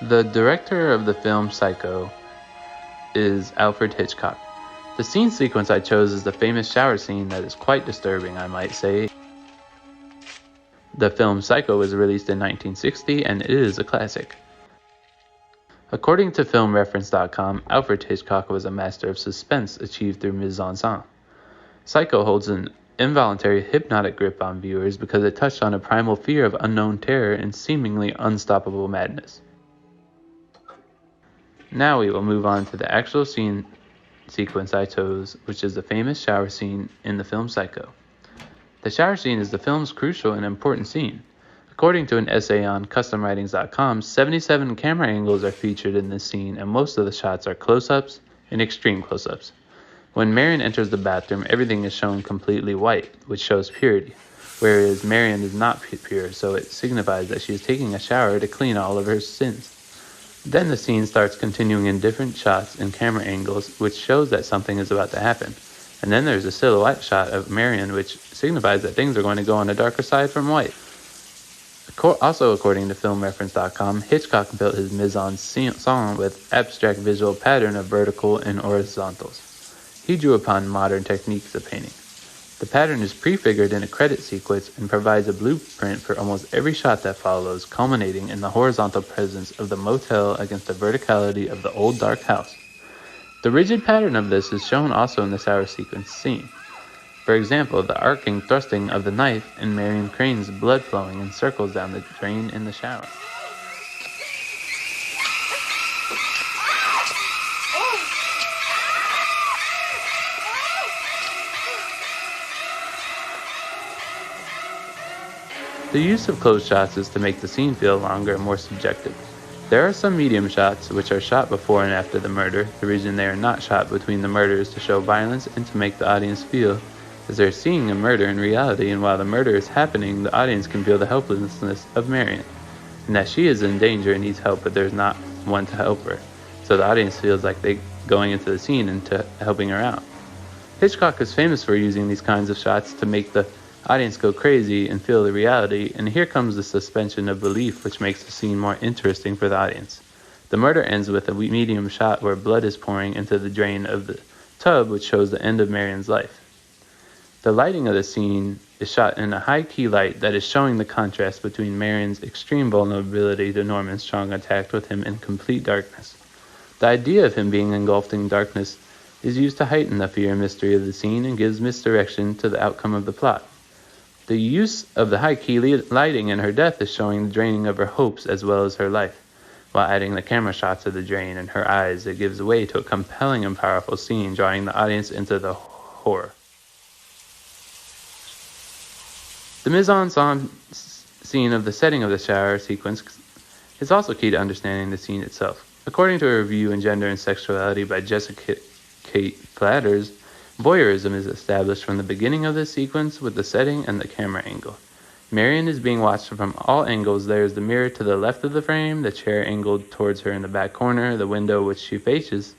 The director of the film Psycho is Alfred Hitchcock. The scene sequence I chose is the famous shower scene that is quite disturbing, I might say. The film Psycho was released in 1960 and it is a classic. According to FilmReference.com, Alfred Hitchcock was a master of suspense achieved through mise-en-scène. Psycho holds an involuntary hypnotic grip on viewers because it touched on a primal fear of unknown terror and seemingly unstoppable madness. Now we will move on to the actual scene sequence I chose, which is the famous shower scene in the film Psycho. The shower scene is the film's crucial and important scene. According to an essay on CustomWritings.com, 77 camera angles are featured in this scene, and most of the shots are close-ups and extreme close-ups. When Marion enters the bathroom, everything is shown completely white, which shows purity, whereas Marion is not pure, so it signifies that she is taking a shower to clean all of her sins. Then the scene starts continuing in different shots and camera angles, which shows that something is about to happen. And then there's a silhouette shot of Marion, which signifies that things are going to go on the darker side from white. Also, according to FilmReference.com, Hitchcock built his mise-en-scène with abstract visual pattern of vertical and horizontals. He drew upon modern techniques of painting. The pattern is prefigured in a credit sequence and provides a blueprint for almost every shot that follows, culminating in the horizontal presence of the motel against the verticality of the old dark house. The rigid pattern of this is shown also in the shower sequence scene. For example, the arcing thrusting of the knife and Marion Crane's blood flowing in circles down the drain in the shower. The use of close shots is to make the scene feel longer and more subjective. There are some medium shots, which are shot before and after the murder. The reason they are not shot between the murder is to show violence and to make the audience feel as they're seeing a murder in reality, and while the murder is happening, the audience can feel the helplessness of Marion, and that she is in danger and needs help, but there's not one to help her. So the audience feels like they're going into the scene and to helping her out. Hitchcock is famous for using these kinds of shots to make the audience go crazy and feel the reality, and here comes the suspension of belief, which makes the scene more interesting for the audience. The murder ends with a medium shot where blood is pouring into the drain of the tub, which shows the end of Marion's life. The lighting of the scene is shot in a high-key light that is showing the contrast between Marion's extreme vulnerability to Norman's strong attack with him in complete darkness. The idea of him being engulfed in darkness is used to heighten the fear and mystery of the scene and gives misdirection to the outcome of the plot. The use of the high-key lighting in her death is showing the draining of her hopes as well as her life. While adding the camera shots of the drain and her eyes, it gives way to a compelling and powerful scene, drawing the audience into the horror. The mise-en-scène scene of the setting of the shower sequence is also key to understanding the scene itself. According to a review in Gender and Sexuality by Jessica Kate Flatters, voyeurism is established from the beginning of the sequence with the setting and the camera angle. Marion is being watched from all angles. There is the mirror to the left of the frame, the chair angled towards her in the back corner, the window which she faces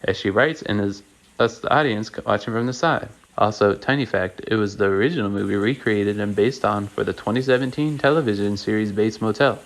as she writes, and is us, the audience, watching from the side. Also, tiny fact, it was the original movie recreated and based on for the 2017 television series Bates Motel.